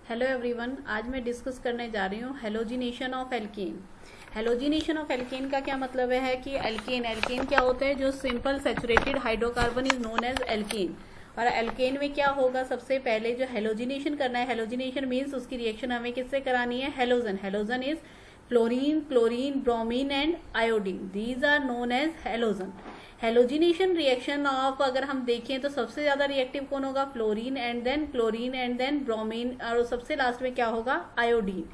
Hello everyone, आज मैं discuss करने जा रही हूँ halogenation of alkene. Halogenation of alkene का क्या मतलब है कि एल्केन क्या होता है, जो simple saturated hydrocarbon is known as alkane. और एल्केन में क्या होगा, सबसे पहले जो हेलोजिनेशन करना है, हेलोजिनेशन मीन्स उसकी रिएक्शन हमें किससे करानी है, halogen. Halogen is fluorine, chlorine, bromine and iodine, these are known as halogen. Halogenation reaction of अगर हम देखें तो सबसे ज्यादा रिएक्टिव कौन होगा, फ्लोरीन एंड देन ब्रोमीन, और सबसे लास्ट में क्या होगा, आयोडीन।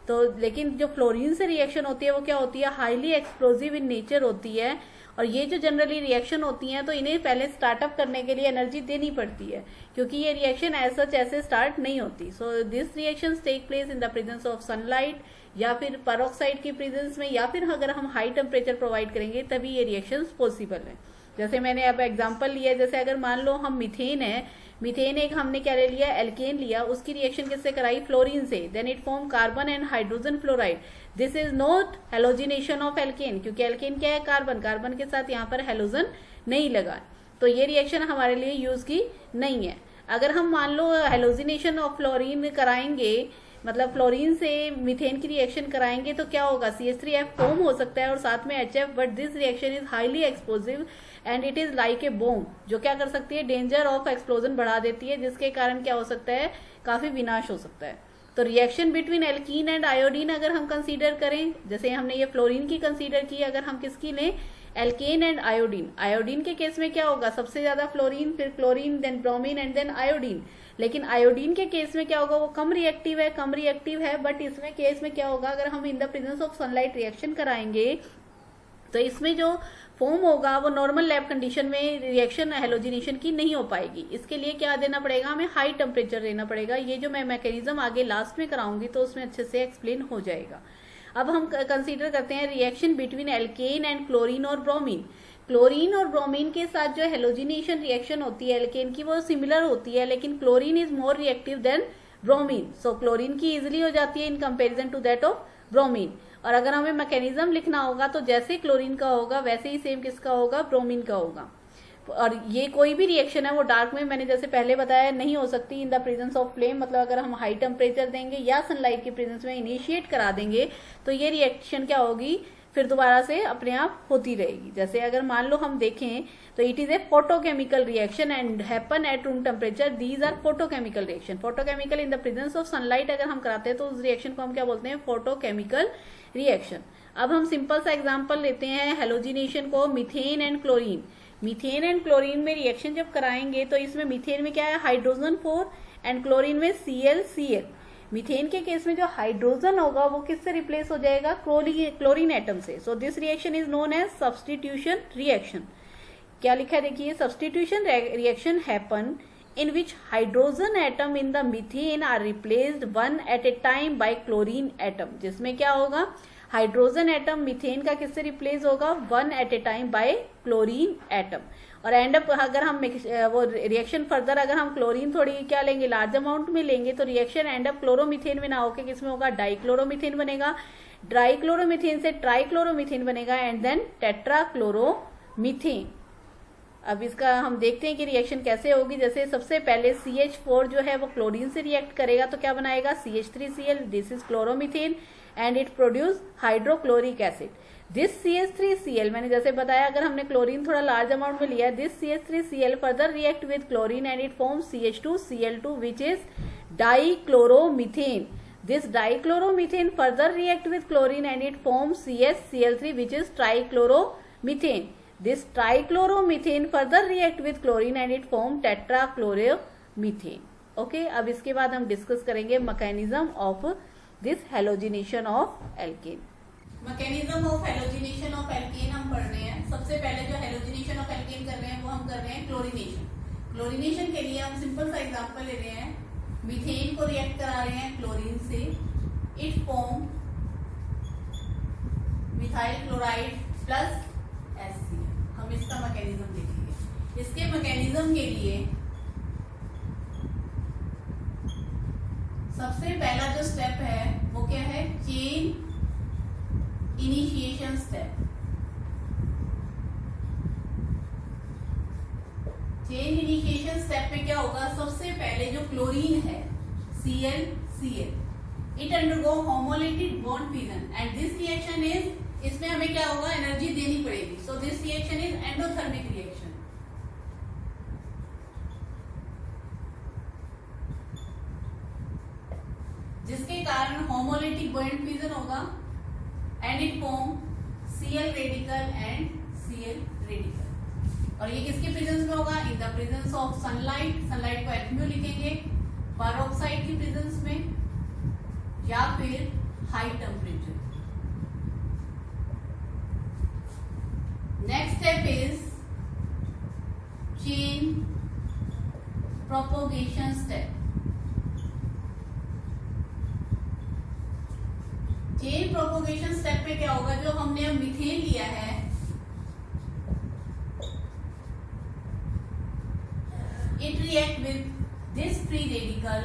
तो लेकिन जो फ्लोरीन से रिएक्शन होती है वो क्या होती है, हाईली एक्सप्लोजिव इन नेचर होती है। और ये जो जनरली रिएक्शन होती हैं तो इन्हें पहले स्टार्टअप करने के लिए एनर्जी देनी पड़ती है, क्योंकि ये रिएक्शन सच ऐसे स्टार्ट नहीं होती। So this reaction take place in the presence of sunlight, या फिर पेरोक्साइड की प्रेजेंस में, या फिर अगर हम हाई टेम्परेचर प्रोवाइड करेंगे तभी ये रिएक्शंस पॉसिबल है। जैसे मैंने अब एग्जांपल लिया, जैसे अगर मान लो हम मीथेन है, मीथेन एक हमने क्या ले लिया, एल्केन लिया, उसकी रिएक्शन किससे कराई, फ्लोरीन से, then it form carbon and hydrogen fluoride. This is not halogenation of alkane, क्योंकि एल्केन क्या है, कार्बन, कार्बन के साथ यहाँ पर हेलोजन नहीं लगा, तो ये रिएक्शन हमारे लिए यूज की नहीं है। अगर हम मान लो हेलोजिनेशन ऑफ फ्लोरीन कराएंगे, मतलब फ्लोरीन से मीथेन की रिएक्शन कराएंगे, तो क्या होगा, CH3F फॉर्म हो सकता है और साथ में HF, but this reaction is highly explosive and it is like a bomb, जो क्या कर सकती है, डेंजर ऑफ एक्सप्लोजन बढ़ा देती है, जिसके कारण क्या हो सकता है, काफी विनाश हो सकता है। तो reaction between alkene and iodine अगर हम कंसीडर करें, जैसे हमने ये फ्लोरीन की कंसीडर की, अगर हम किसकी लें, एल्केन एंड आयोडीन। आयोडीन के केस में क्या होगा, सबसे ज्यादा फ्लोरीन, फिर chlorine, then bromine and then iodine. लेकिन आयोडीन के केस में क्या होगा, वो कम रिएक्टिव है, बट इसमें केस में क्या होगा, अगर हम in the presence of sunlight reaction कराएंगे तो इसमें जो फॉर्म होगा वो नॉर्मल लैब कंडीशन में रिएक्शन हेलोजिनेशन की नहीं हो पाएगी। इसके लिए क्या देना पड़ेगा, हमें हाई टेम्परेचर देना पड़ेगा। ये जो मैं मैकेनिज्म आगे लास्ट में कराऊंगी तो उसमें अच्छे से एक्सप्लेन हो जाएगा। अब हम कंसीडर करते हैं reaction between alkene and chlorine और ब्रोमीन। क्लोरीन और ब्रोमीन के साथ जो हेलोजिनेशन रिएक्शन होती है एल्केन की, वो सिमिलर होती है, लेकिन chlorine is more reactive than bromine. So chlorine की इजिली हो जाती है in comparison to that of bromine. और अगर हमें मैकेनिज्म लिखना होगा तो जैसे क्लोरीन का होगा वैसे ही सेम किसका होगा, ब्रोमीन का होगा। और ये कोई भी रिएक्शन है वो डार्क में, मैंने जैसे पहले बताया, नहीं हो सकती इन द प्रेजेंस ऑफ फ्लेम, मतलब अगर हम हाई टेम्परेचर देंगे या सनलाइट की प्रेजेंस में इनिशिएट करा देंगे तो ये रिएक्शन क्या होगी, फिर दोबारा से अपने आप होती रहेगी। जैसे अगर मान लो हम देखें तो it is a photochemical reaction and happen at room temperature, these are photochemical reaction. Photochemical in the presence of sunlight अगर हम कराते हैं तो उस रिएक्शन को हम क्या बोलते हैं, फोटोकेमिकल रिएक्शन। अब हम सिंपल सा एग्जांपल लेते हैं हेलोजिनेशन को, methane and chlorine. Methane and chlorine में रिएक्शन जब कराएंगे तो इसमें मीथेन में क्या है, हाइड्रोजन 4 एंड क्लोरीन में Cl। मीथेन के केस में जो हाइड्रोजन होगा वो किससे रिप्लेस हो जाएगा, क्लोरीन एटम से। So this reaction is known as substitution reaction. क्या लिखा है देखिए, substitution reaction happen in which hydrogen atom in the methane are replaced one at a time by chlorine atom, जिसमें क्या होगा, हाइड्रोजन एटम मीथेन का किससे रिप्लेस होगा, one at a time by chlorine atom. और एंड अप अगर हम वो रिएक्शन फर्दर अगर हम क्लोरीन थोड़ी क्या लेंगे, लार्ज अमाउंट में लेंगे, तो रिएक्शन एंड अप क्लोरोमीथेन में ना होकर किसमें होगा, डाइक्लोरोमीथेन बनेगा। डाइक्लोरोमीथेन से ट्राइक्लोरोमीथेन बनेगा एंड देन टेट्राक्लोरोमीथेन। अब इसका हम देखते हैं कि रिएक्शन कैसे होगी। जैसे सबसे पहले CH4 जो है वो क्लोरीन से रिएक्ट करेगा तो क्या बनाएगा, CH3Cl, this is chloromethane and it produce hydrochloric acid. This CH3Cl, मैंने जैसे बताया अगर हमने क्लोरीन थोड़ा लार्ज अमाउंट में लिया, this CH3Cl further react with chlorine and it form CH2Cl2 which is dichloromethane. This dichloromethane further react with chlorine and it form CH_Cl3 which is trichloromethane. This trichloromethane further react with chlorine and it form tetrachloromethane. Okay, अब इसके बाद हम discuss करेंगे mechanism of this halogenation of alkene. Mechanism of halogenation of alkene हम पढ़ रहे हैं। सबसे पहले जो हेलोजिनेशन ऑफ एल्केन कर रहे हैं वो हम कर रहे हैं क्लोरीनेशन। क्लोरीनेशन के लिए हम सिंपल सा एग्जांपल ले रहे हैं, मीथेन को रिएक्ट करा रहे हैं क्लोरीन से, it form methyl chloride plus HCl। हम इसका मैकेनिज्म देखेंगे। इसके मैकेनिज्म के लिए सबसे पहला जो स्टेप है वो क्या है, chain initiation step. Chain initiation step में क्या होगा, सबसे पहले जो क्लोरीन है ClCl. It undergo homolytic bond fusion and this reaction is, इसमें हमें क्या होगा, एनर्जी देनी पड़ेगी. So this reaction is endothermic reaction. जिसके कारण होमोलिटिक बॉन्ड फ्यूजन होगा and it form Cl radical and Cl radical. और ये किसके प्रेजेंस में होगा, इन the presence of sunlight. Sunlight को HMO लिखेंगे, पेरोक्साइड की प्रेजेंस में या फिर high temperature. Next step is chain propagation step. Chain propagation step पे क्या होगा, जो हमने अब मीथेन लिया है, it react with this free radical,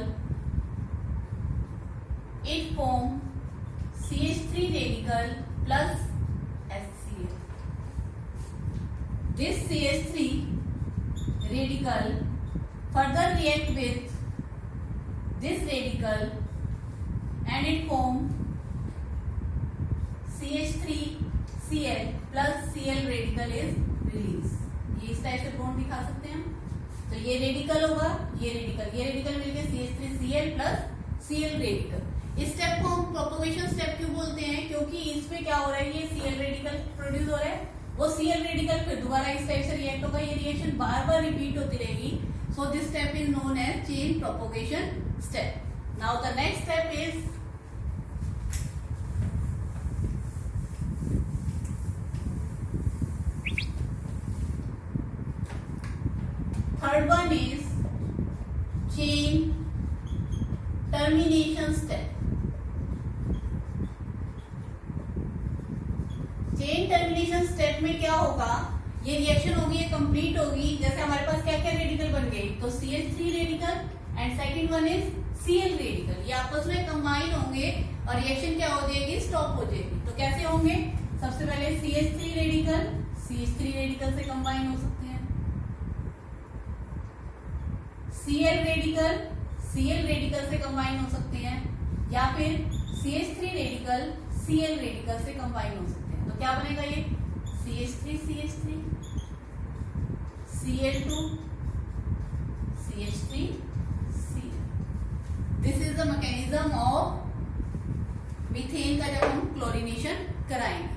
it form CH3 radical plus HCl. This CH3 radical further react with this radical and it form CH3Cl plus Cl radical is released. ये इस टाइप से bond दिखा सकते हैं हम. तो ये radical होगा, ये रेडिकल मिलके CH3Cl plus Cl रेडिकल. इस स्टेप को हम प्रोपोगेशन स्टेप क्यों बोलते हैं, क्योंकि इसमें क्या हो रहा है, ये Cl रेडिकल प्रोड्यूस हो रहा है, वो Cl रेडिकल फिर दोबारा इस टाइप से रिएक्ट होगा, ये रिएक्शन बार बार रिपीट होती रहेगी. So this step is known as chain propagation step. Now the next step is third one is chain termination step. Chain termination step में क्या होगा, ये रिएक्शन होगी, ये कंप्लीट होगी. जैसे हमारे पास क्या क्या रेडिकल बन गए, तो CH3 radical and second one is Cl radical. ये आपस में कंबाइन होंगे और रिएक्शन क्या हो जाएगी, स्टॉप हो जाएगी. तो कैसे होंगे, सबसे पहले CH3 रेडिकल से कंबाइन हो सकते हैं, Cl रेडिकल से कंबाइन हो सकते हैं, या फिर CH3 रेडिकल Cl रेडिकल से कंबाइन हो सकते हैं. तो क्या बनेगा, ये CH3 Cl2 CH3 Cl. This is the mechanism of methane का जब हम क्लोरीनेशन कराएंगे.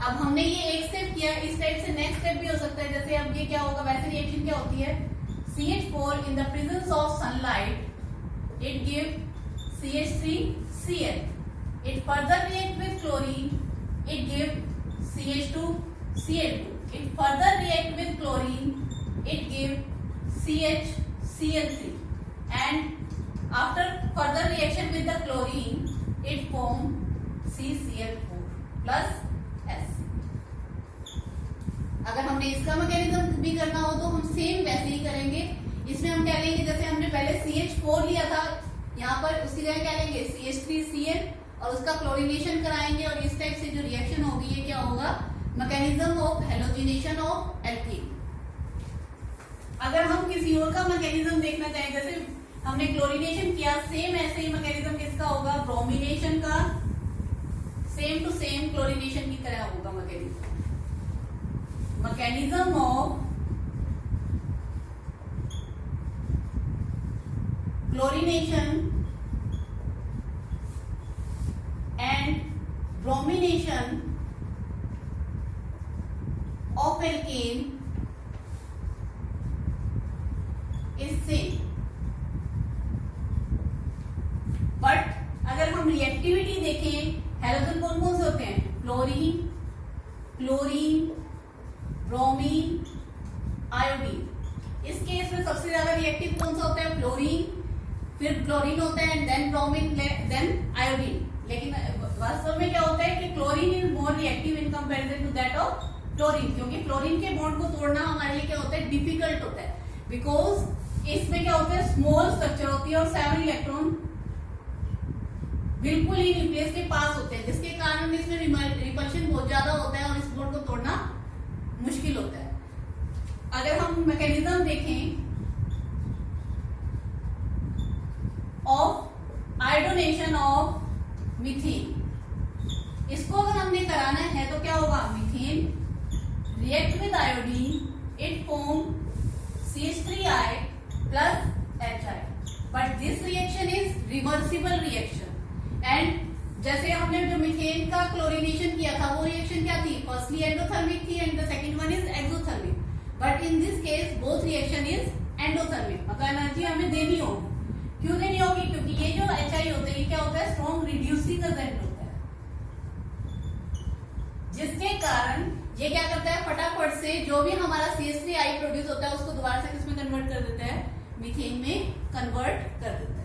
अब हमने ये एक स्टेप किया, इस टाइप से नेक्स्ट स्टेप भी हो सकता है. जैसे अब ये क्या होगा, वैसे रिएक्शन क्या होती है, CH4 in the presence of sunlight, it give CH3Cl. It further react with chlorine, it give CH2Cl2. It further react with chlorine, it give CHCl3. And after further reaction with the chlorine, it form CCl4 plus S. अगर हमने इसका mechanism भी करना हो तो हम same वैसे ही करेंगे. इसमें हम क्या लेंगे, जैसे हमने पहले CH4 लिया था, यहाँ पर उसकी जगह क्या लेंगे, CH3Cl, और उसका क्लोरीनेशन कराएंगे. और इस टाइप से जो रिएक्शन होगी, ये क्या होगा, mechanism of halogenation of alkene. अगर हम किसी और का मैकेनिज्म देखना चाहें, जैसे हमने क्लोरीनेशन किया, सेम ऐसे ही मैकेनिज्म किसका होगा, ब्रोमिनेशन का. सेम टू सेम क्लोरीनेशन की तरह होगा mechanism. Mechanism of chlorination and bromination of alkane is same. But अगर हम रिएक्टिविटी देखें, हैलोजन कौन कौन से होते हैं, फ्लोरीन, क्लोरीन, ब्रोमीन, आयोडीन. इस केस में सबसे ज्यादा रिएक्टिव कौन सा होता है, फ्लोरीन, फिर क्लोरीन होता है, and then bromine, then iodine. लेकिन वास्तव में क्या होता है कि chlorine is more reactive in comparison to that of fluorine, क्योंकि फ्लोरीन के बॉन्ड को तोड़ना हमारे लिए क्या होता है, डिफिकल्ट होता है. बिकॉज इसमें क्या होता है, स्मॉल स्ट्रक्चर होती है और 7 इलेक्ट्रॉन बिल्कुल ही न्यूक्लियस के पास होते हैं, जिसके कारण इसमें रिपल्शन बहुत ज्यादा होता है और इस बॉन्ड को तोड़ना मुश्किल होता है. अगर हम मैकेनिज्म देखें ऑफ हाइड्रोनेशन ऑफ मीथेन। इसको अगर हमने कराना है तो क्या होगा, methane react with iodine, it form CH3I plus HI, but this reaction is reversible reaction। and जैसे हमने जो मीथेन का क्लोरीनेशन किया था वो रिएक्शन क्या थी, फर्स्टली एंडोथर्मिक थी and the second one is exothermic, but in this case both reaction is endothermic, मतलब एनर्जी हमें देनी होगी। क्यों देनी होगी, क्योंकि ये जो HI होता है ये क्या होता है, स्ट्रॉन्ग रिड्यूसिंग एजेंट होता है, जिसके कारण ये क्या करता है, फटाफट से जो भी हमारा CH3I प्रोड्यूस होता है उसको दोबारा से किसमें कन्वर्ट कर देता है, मीथेन में कन्वर्ट कर देता है।